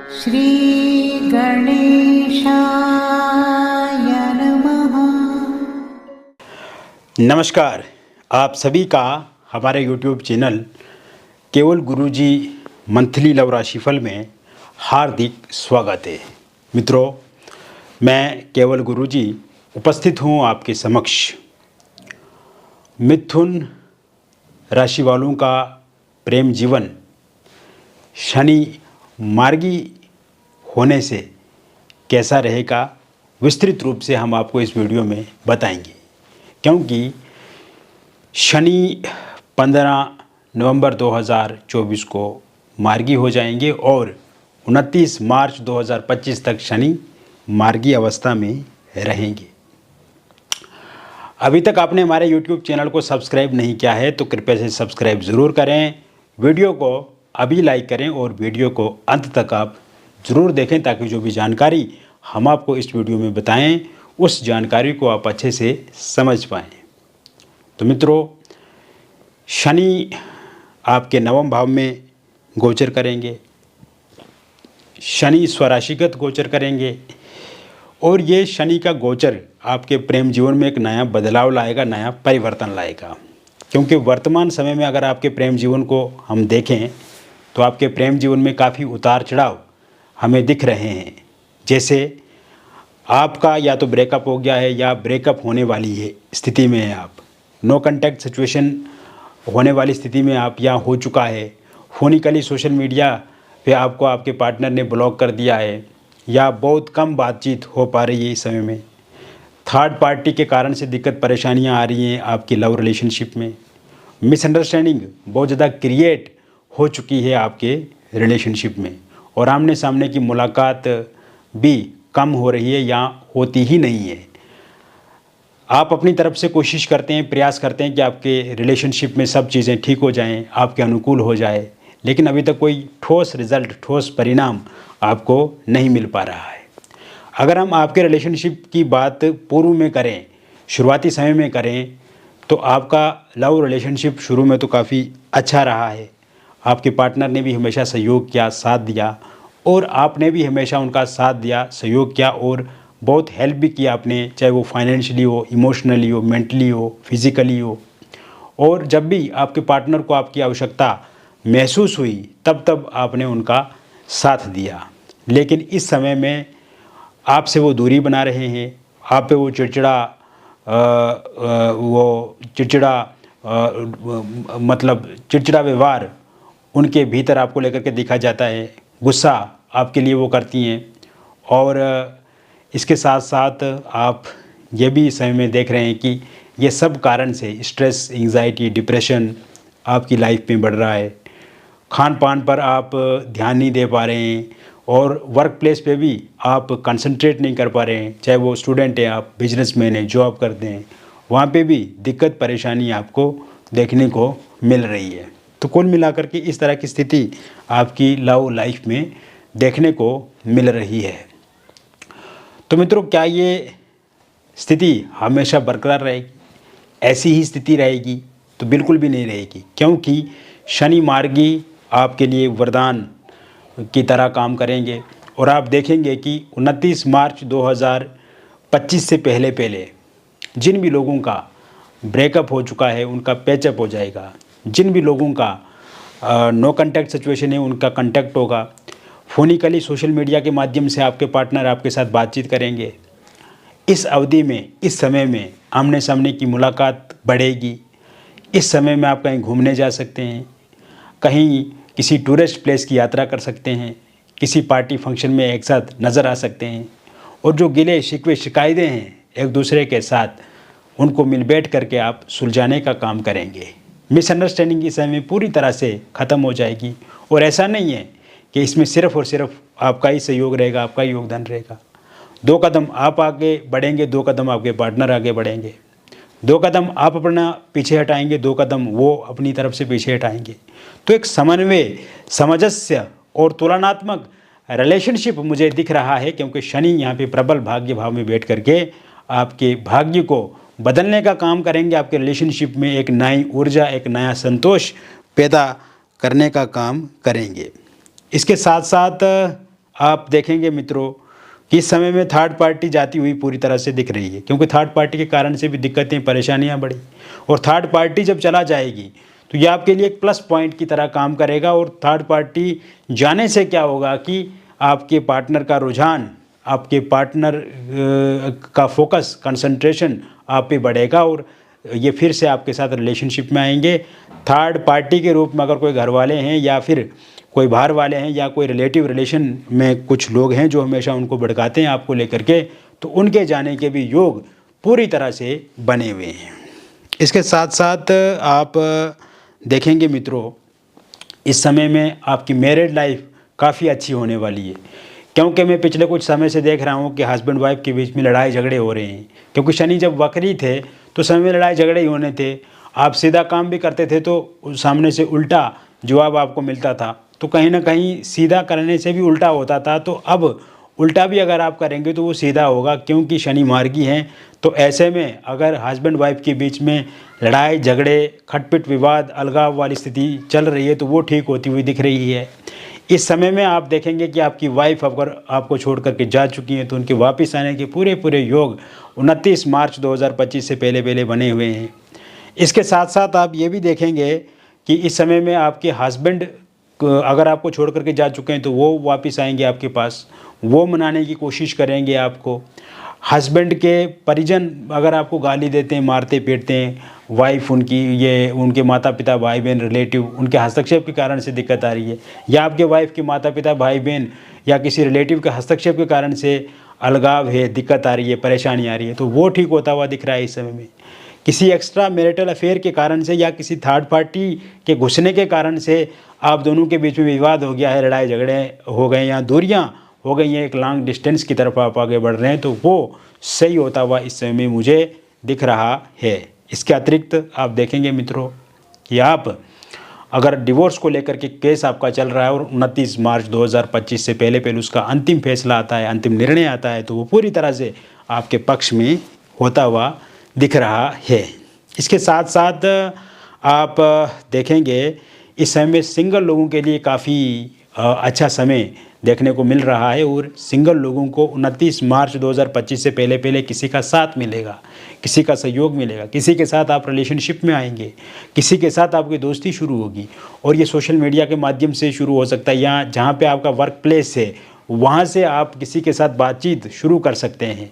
श्री गणेशाय नमः। नमस्कार, आप सभी का हमारे YouTube चैनल केवल गुरुजी मंथली लव राशिफल में हार्दिक स्वागत है। मित्रों, मैं केवल गुरुजी उपस्थित हूँ आपके समक्ष। मिथुन राशि वालों का प्रेम जीवन शनि मार्गी होने से कैसा रहेगा, विस्तृत रूप से हम आपको इस वीडियो में बताएंगे। क्योंकि शनि 15 नवंबर 2024 को मार्गी हो जाएंगे और 29 मार्च 2025 तक शनि मार्गी अवस्था में रहेंगे। अभी तक आपने हमारे YouTube चैनल को सब्सक्राइब नहीं किया है तो कृपया से सब्सक्राइब ज़रूर करें, वीडियो को अभी लाइक करें और वीडियो को अंत तक आप ज़रूर देखें ताकि जो भी जानकारी हम आपको इस वीडियो में बताएं उस जानकारी को आप अच्छे से समझ पाएँ। तो मित्रों, शनि आपके नवम भाव में गोचर करेंगे, शनि स्वराशिगत गोचर करेंगे और ये शनि का गोचर आपके प्रेम जीवन में एक नया बदलाव लाएगा, नया परिवर्तन लाएगा। क्योंकि वर्तमान समय में अगर आपके प्रेम जीवन को हम देखें तो आपके प्रेम जीवन में काफ़ी उतार चढ़ाव हमें दिख रहे हैं। जैसे आपका या तो ब्रेकअप हो गया है या ब्रेकअप होने वाली है स्थिति में है आप, नो कांटेक्ट सिचुएशन होने वाली स्थिति में आप या हो चुका है, फोनिकली सोशल मीडिया पे आपको आपके पार्टनर ने ब्लॉक कर दिया है या बहुत कम बातचीत हो पा रही है इस समय में, थर्ड पार्टी के कारण से दिक्कत परेशानियां आ रही हैं आपकी लव रिलेशनशिप में, मिसअंडरस्टैंडिंग बहुत ज़्यादा क्रिएट हो चुकी है आपके रिलेशनशिप में और आमने सामने की मुलाकात भी कम हो रही है या होती ही नहीं है। आप अपनी तरफ से कोशिश करते हैं, प्रयास करते हैं कि आपके रिलेशनशिप में सब चीज़ें ठीक हो जाएं, आपके अनुकूल हो जाए, लेकिन अभी तक कोई ठोस रिज़ल्ट, ठोस परिणाम आपको नहीं मिल पा रहा है। अगर हम आपके रिलेशनशिप की बात पूर्व में करें, शुरुआती समय में करें, तो आपका लव रिलेशनशिप शुरू में तो काफ़ी अच्छा रहा है। आपके पार्टनर ने भी हमेशा सहयोग किया, साथ दिया और आपने भी हमेशा उनका साथ दिया, सहयोग किया और बहुत हेल्प भी किया आपने, चाहे वो फाइनेंशियली हो, इमोशनली हो, मेंटली हो, फिज़िकली हो। और जब भी आपके पार्टनर को आपकी आवश्यकता महसूस हुई तब आपने उनका साथ दिया। लेकिन इस समय में आपसे वो दूरी बना रहे हैं, आप पे वो चिड़चिड़ा व्यवहार उनके भीतर आपको लेकर के दिखा जाता है, गुस्सा आपके लिए वो करती हैं। और इसके साथ साथ आप ये भी समय में देख रहे हैं कि ये सब कारण से स्ट्रेस, एंग्जाइटी, डिप्रेशन आपकी लाइफ में बढ़ रहा है। खान पान पर आप ध्यान नहीं दे पा रहे हैं और वर्क प्लेस पे भी आप कंसंट्रेट नहीं कर पा रहे हैं, चाहे वो स्टूडेंट है, आप बिजनेसमैन हैं, जॉब करते हैं, वहाँ पे भी दिक्कत परेशानी आपको देखने को मिल रही है। तो कुल मिलाकर के इस तरह की स्थिति आपकी लव लाइफ में देखने को मिल रही है। तो मित्रों, क्या ये स्थिति हमेशा बरकरार रहेगी, ऐसी ही स्थिति रहेगी? तो बिल्कुल भी नहीं रहेगी, क्योंकि शनि मार्गी आपके लिए वरदान की तरह काम करेंगे और आप देखेंगे कि 29 मार्च 2025 से पहले जिन भी लोगों का ब्रेकअप हो चुका है उनका पैचअप हो जाएगा, जिन भी लोगों का नो कांटेक्ट सिचुएशन है उनका कांटेक्ट होगा, फोनिकली सोशल मीडिया के माध्यम से आपके पार्टनर आपके साथ बातचीत करेंगे। इस अवधि में, इस समय में आमने सामने की मुलाकात बढ़ेगी। इस समय में आप कहीं घूमने जा सकते हैं, कहीं किसी टूरिस्ट प्लेस की यात्रा कर सकते हैं, किसी पार्टी फंक्शन में एक साथ नज़र आ सकते हैं और जो गिले शिकवे शिकायतें हैं एक दूसरे के साथ उनको मिल बैठ करके आप सुलझाने का काम करेंगे। मिसअंडरस्टैंडिंग इस समय में पूरी तरह से ख़त्म हो जाएगी और ऐसा नहीं है कि इसमें सिर्फ़ और सिर्फ आपका ही सहयोग रहेगा, आपका ही योगदान रहेगा। 2 कदम आप आगे बढ़ेंगे, 2 कदम आपके पार्टनर आगे बढ़ेंगे, 2 कदम आप अपना पीछे हटाएंगे, 2 कदम वो अपनी तरफ से पीछे हटाएंगे। तो एक समन्वय, सामंजस्य और तुलनात्मक रिलेशनशिप मुझे दिख रहा है, क्योंकि शनि यहाँ पे प्रबल भाग्य भाव में बैठ करके आपके भाग्य को बदलने का काम करेंगे, आपके रिलेशनशिप में एक नई ऊर्जा, एक नया संतोष पैदा करने का काम करेंगे। इसके साथ साथ आप देखेंगे मित्रों कि इस समय में थर्ड पार्टी जाती हुई पूरी तरह से दिख रही है, क्योंकि थर्ड पार्टी के कारण से भी दिक्कतें परेशानियां बढ़ी, और थर्ड पार्टी जब चला जाएगी तो ये आपके लिए एक प्लस पॉइंट की तरह काम करेगा। और थर्ड पार्टी जाने से क्या होगा कि आपके पार्टनर का रुझान, आपके पार्टनर का फोकस, कंसंट्रेशन आप पे बढ़ेगा और ये फिर से आपके साथ रिलेशनशिप में आएंगे। थर्ड पार्टी के रूप में अगर कोई घर वाले हैं या फिर कोई बाहर वाले हैं या कोई रिलेटिव रिलेशन में कुछ लोग हैं जो हमेशा उनको भड़काते हैं आपको लेकर के, तो उनके जाने के भी योग पूरी तरह से बने हुए हैं। इसके साथ साथ आप देखेंगे मित्रों, इस समय में आपकी मैरिड लाइफ काफ़ी अच्छी होने वाली है, क्योंकि मैं पिछले कुछ समय से देख रहा हूँ कि हस्बैंड वाइफ के बीच में लड़ाई झगड़े हो रहे हैं। क्योंकि शनि जब वक्री थे तो समय में लड़ाई झगड़े ही होने थे। आप सीधा काम भी करते थे तो सामने से उल्टा जवाब आपको मिलता था, तो कहीं ना कहीं सीधा करने से भी उल्टा होता था। तो अब उल्टा भी अगर आप करेंगे तो वो सीधा होगा, क्योंकि शनि मार्गी हैं। तो ऐसे में अगर हस्बैंड वाइफ के बीच में लड़ाई झगड़े, खटपिट विवाद, अलगाव वाली स्थिति चल रही है तो वो ठीक होती हुई दिख रही है। इस समय में आप देखेंगे कि आपकी वाइफ अगर आपको छोड़ करके जा चुकी हैं तो उनके वापस आने के पूरे योग 29 मार्च 2025 से पहले बने हुए हैं। इसके साथ साथ आप ये भी देखेंगे कि इस समय में आपके हस्बैंड अगर आपको छोड़ करके जा चुके हैं तो वो वापस आएंगे आपके पास, वो मनाने की कोशिश करेंगे आपको। हस्बैंड के परिजन अगर आपको गाली देते हैं, मारते पीटते हैं, वाइफ उनकी, ये उनके माता पिता, भाई बहन, रिलेटिव, उनके हस्तक्षेप के कारण से दिक्कत आ रही है, या आपके वाइफ के माता पिता, भाई बहन या किसी रिलेटिव के हस्तक्षेप के कारण से अलगाव है, दिक्कत आ रही है, परेशानी आ रही है, तो वो ठीक होता हुआ दिख रहा है इस समय में। किसी एक्स्ट्रा मैरिटल अफेयर के कारण से या किसी थर्ड पार्टी के घुसने के कारण से आप दोनों के बीच में विवाद हो गया है, लड़ाई झगड़े हो गए या दूरियां हो गई हैं, एक लॉन्ग डिस्टेंस की तरफ आप आगे बढ़ रहे हैं, तो वो सही होता हुआ इस समय में मुझे दिख रहा है। इसके अतिरिक्त आप देखेंगे मित्रों कि आप अगर डिवोर्स को लेकर के केस आपका चल रहा है और 29 मार्च 2025 से पहले उसका अंतिम फैसला आता है, अंतिम निर्णय आता है, तो वो पूरी तरह से आपके पक्ष में होता हुआ दिख रहा है। इसके साथ साथ आप देखेंगे इस समय में सिंगल लोगों के लिए काफ़ी अच्छा समय देखने को मिल रहा है, और सिंगल लोगों को 29 मार्च 2025 से पहले किसी का साथ मिलेगा, किसी का सहयोग मिलेगा, किसी के साथ आप रिलेशनशिप में आएंगे, किसी के साथ आपकी दोस्ती शुरू होगी। और ये सोशल मीडिया के माध्यम से शुरू हो सकता है, या जहाँ पे आपका वर्क प्लेस है वहाँ से आप किसी के साथ बातचीत शुरू कर सकते हैं।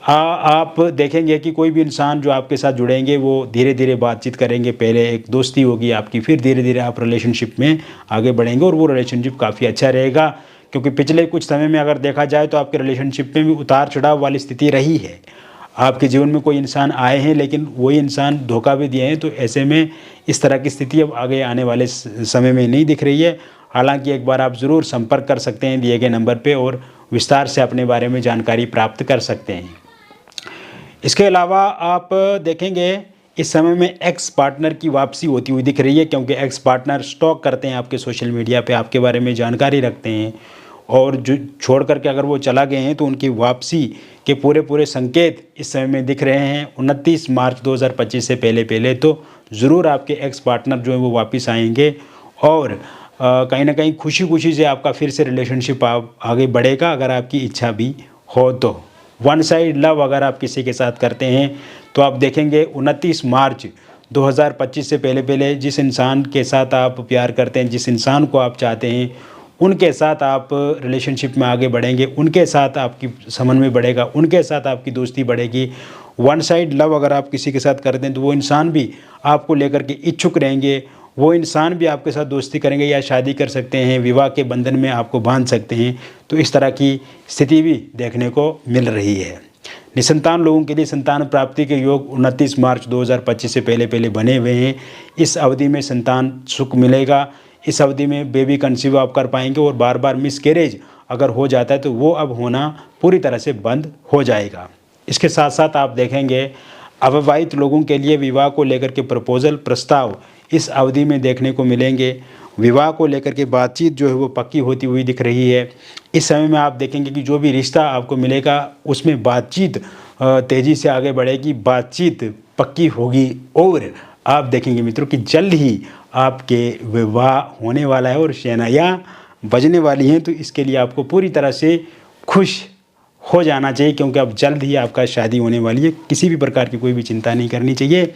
आप देखेंगे कि कोई भी इंसान जो आपके साथ जुड़ेंगे वो धीरे धीरे बातचीत करेंगे, पहले एक दोस्ती होगी आपकी, फिर धीरे धीरे आप रिलेशनशिप में आगे बढ़ेंगे, और वो रिलेशनशिप काफ़ी अच्छा रहेगा। क्योंकि पिछले कुछ समय में अगर देखा जाए तो आपके रिलेशनशिप में भी उतार चढ़ाव वाली स्थिति रही है। आपके जीवन में कोई इंसान आए हैं लेकिन वही इंसान धोखा भी दिए हैं, तो ऐसे में इस तरह की स्थिति अब आगे आने वाले समय में नहीं दिख रही है। हालांकि एक बार आप ज़रूर संपर्क कर सकते हैं दिए गए नंबर पे और विस्तार से अपने बारे में जानकारी प्राप्त कर सकते हैं। इसके अलावा आप देखेंगे इस समय में एक्स पार्टनर की वापसी होती हुई दिख रही है, क्योंकि एक्स पार्टनर स्टॉक करते हैं आपके सोशल मीडिया पे, आपके बारे में जानकारी रखते हैं, और जो छोड़ करके अगर वो चला गए हैं तो उनकी वापसी के पूरे संकेत इस समय में दिख रहे हैं। 29 मार्च 2025 से पहले तो ज़रूर आपके एक्स पार्टनर जो है वो वापस आएंगे, और कहीं ना कहीं खुशी से आपका फिर से रिलेशनशिप आगे बढ़ेगा, अगर आपकी इच्छा भी हो तो। वन साइड लव अगर आप किसी के साथ करते हैं तो आप देखेंगे 29 मार्च 2025 से पहले जिस इंसान के साथ आप प्यार करते हैं, जिस इंसान को आप चाहते हैं, उनके साथ आप रिलेशनशिप में आगे बढ़ेंगे, उनके साथ आपकी समन्वय बढ़ेगा, उनके साथ आपकी दोस्ती बढ़ेगी। वन साइड लव अगर आप किसी के साथ करते हैं तो वो इंसान भी आपको लेकर के इच्छुक रहेंगे, वो इंसान भी आपके साथ दोस्ती करेंगे या शादी कर सकते हैं, विवाह के बंधन में आपको बांध सकते हैं। तो इस तरह की स्थिति भी देखने को मिल रही है। निसंतान लोगों के लिए संतान प्राप्ति के योग 29 मार्च 2025 से पहले बने हुए हैं। इस अवधि में संतान सुख मिलेगा, इस अवधि में बेबी कंसीव आप कर पाएंगे, और बार बार मिसकैरेज अगर हो जाता है तो वो अब होना पूरी तरह से बंद हो जाएगा। इसके साथ साथ आप देखेंगे अविवाहित लोगों के लिए विवाह को लेकर के प्रपोजल प्रस्ताव इस अवधि में देखने को मिलेंगे। विवाह को लेकर के बातचीत जो है वो पक्की होती हुई दिख रही है। इस समय में आप देखेंगे कि जो भी रिश्ता आपको मिलेगा उसमें बातचीत तेज़ी से आगे बढ़ेगी, बातचीत पक्की होगी, और आप देखेंगे मित्रों कि जल्द ही आपके विवाह होने वाला है और शहनाइयाँ बजने वाली हैं, तो इसके लिए आपको पूरी तरह से खुश हो जाना चाहिए, क्योंकि अब जल्द ही आपका शादी होने वाली है। किसी भी प्रकार की कोई भी चिंता नहीं करनी चाहिए,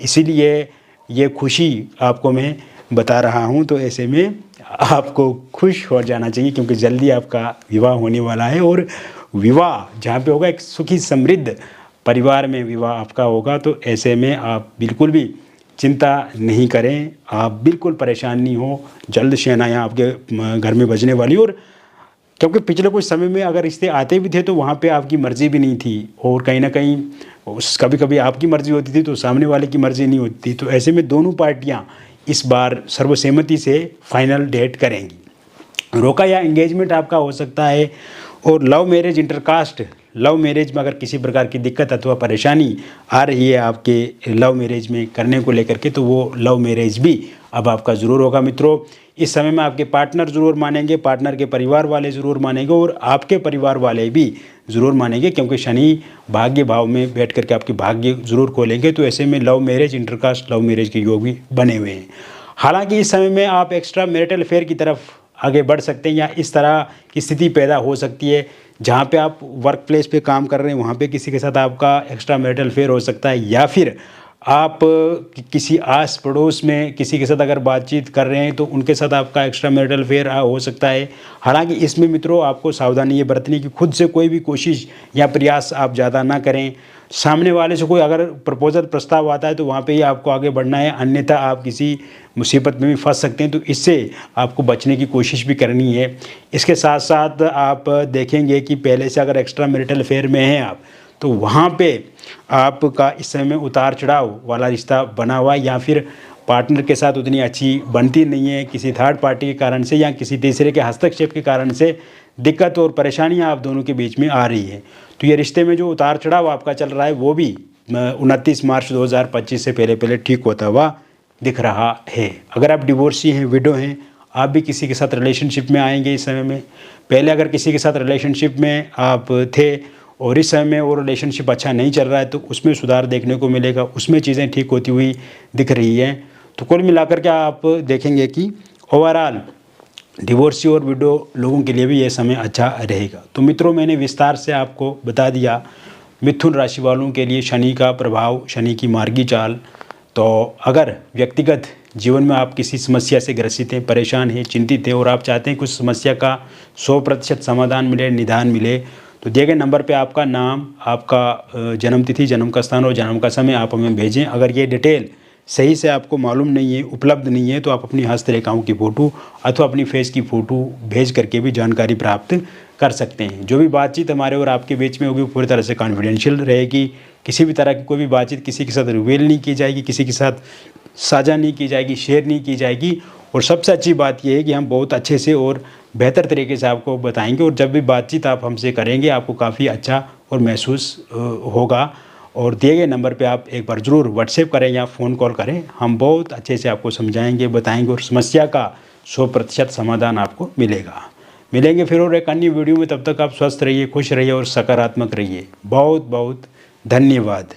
इसीलिए ये खुशी आपको मैं बता रहा हूँ। तो ऐसे में आपको खुश हो जाना चाहिए, क्योंकि जल्दी आपका विवाह होने वाला है, और विवाह जहाँ पे होगा एक सुखी समृद्ध परिवार में विवाह आपका होगा। तो ऐसे में आप बिल्कुल भी चिंता नहीं करें, आप बिल्कुल परेशान नहीं हो, जल्द शहनाइयाँ आपके घर में बजने वाली। और क्योंकि पिछले कुछ समय में अगर रिश्ते आते भी थे तो वहाँ पे आपकी मर्ज़ी भी नहीं थी, और कहीं ना कहीं कभी कभी आपकी मर्ज़ी होती थी तो सामने वाले की मर्ज़ी नहीं होती थी। तो ऐसे में दोनों पार्टियाँ इस बार सर्वसहमति से फाइनल डेट करेंगी। रोका या एंगेजमेंट आपका हो सकता है। और love marriage, intercaste love marriage में अगर किसी प्रकार की दिक्कत अथवा परेशानी आ रही है आपके लव मैरिज में करने को लेकर के, तो वो लव मैरिज भी अब आपका ज़रूर होगा मित्रों। इस समय में आपके पार्टनर ज़रूर मानेंगे, पार्टनर के परिवार वाले ज़रूर मानेंगे, और आपके परिवार वाले भी ज़रूर मानेंगे, क्योंकि शनि भाग्य भाव में बैठ करके आपके भाग्य ज़रूर खोलेंगे। तो ऐसे में love marriage, intercaste love marriage के योग भी बने हुए हैं। हालांकि इस समय में आप एक्स्ट्रा मैरिटल अफेयर की तरफ आगे बढ़ सकते हैं, या इस तरह की स्थिति पैदा हो सकती है जहाँ पे आप वर्क प्लेस पे काम कर रहे हैं, वहाँ पे किसी के साथ आपका एक्स्ट्रा मैरिटल अफेयर हो सकता है, या फिर आप किसी आस पड़ोस में किसी के साथ अगर बातचीत कर रहे हैं तो उनके साथ आपका एक्स्ट्रा मैरिटल अफेयर हो सकता है। हालांकि इसमें मित्रों आपको सावधानी ये बरतनी कि खुद से कोई भी कोशिश या प्रयास आप ज़्यादा ना करें। सामने वाले से कोई अगर प्रपोजल प्रस्ताव आता है तो वहाँ पे ही आपको आगे बढ़ना है, अन्यथा आप किसी मुसीबत में भी फंस सकते हैं। तो इससे आपको बचने की कोशिश भी करनी है। इसके साथ साथ आप देखेंगे कि पहले से अगर एक्स्ट्रा मैरिटल अफेयर में हैं आप, तो वहाँ पे आपका इस समय में उतार चढ़ाव वाला रिश्ता बना हुआ है, या फिर पार्टनर के साथ उतनी अच्छी बनती नहीं है, किसी थर्ड पार्टी के कारण से या किसी तीसरे के हस्तक्षेप के कारण से दिक्कत और परेशानियां आप दोनों के बीच में आ रही है। तो ये रिश्ते में जो उतार चढ़ाव आपका चल रहा है वो भी 29 मार्च 2025 से पहले ठीक होता हुआ दिख रहा है। अगर आप डिवोर्सी हैं, विडो हैं, आप भी किसी के साथ रिलेशनशिप में आएंगे इस समय में। पहले अगर किसी के साथ रिलेशनशिप में आप थे और इस समय में वो रिलेशनशिप अच्छा नहीं चल रहा है, तो उसमें सुधार देखने को मिलेगा, उसमें चीज़ें ठीक होती हुई दिख रही हैं। तो कुल मिलाकर के आप देखेंगे कि ओवरऑल डिवोर्सी और विडो लोगों के लिए भी ये समय अच्छा रहेगा। तो मित्रों, मैंने विस्तार से आपको बता दिया मिथुन राशि वालों के लिए शनि का प्रभाव, शनि की मार्गी चाल। तो अगर व्यक्तिगत जीवन में आप किसी समस्या से ग्रसित हैं, परेशान हैं, चिंतित हैं और आप चाहते हैं कुछ समस्या का 100% समाधान मिले, निदान मिले, तो दिए गए नंबर पे आपका नाम, आपका जन्म तिथि, जन्म का स्थान और जन्म का समय आप हमें भेजें। अगर ये डिटेल सही से आपको मालूम नहीं है, उपलब्ध नहीं है, तो आप अपनी हस्तरेखाओं की फ़ोटो अथवा अपनी फेस की फ़ोटो भेज करके भी जानकारी प्राप्त कर सकते हैं। जो भी बातचीत हमारे और आपके बीच में होगी पूरी तरह से कॉन्फिडेंशियल रहेगी। किसी भी तरह की कोई भी बातचीत किसी के साथ रिवील नहीं की जाएगी, किसी के साथ साझा नहीं की जाएगी, शेयर नहीं की जाएगी। और सबसे अच्छी बात यह है कि हम बहुत अच्छे से और बेहतर तरीके से आपको बताएंगे, और जब भी बातचीत आप हमसे करेंगे आपको काफ़ी अच्छा और महसूस होगा। और दिए गए नंबर पे आप एक बार ज़रूर व्हाट्सएप करें या फ़ोन कॉल करें, हम बहुत अच्छे से आपको समझाएंगे, बताएंगे और समस्या का 100% समाधान आपको मिलेगा। मिलेंगे फिर और एक अन्य वीडियो में। तब तक आप स्वस्थ रहिए, खुश रहिए और सकारात्मक रहिए। बहुत बहुत धन्यवाद।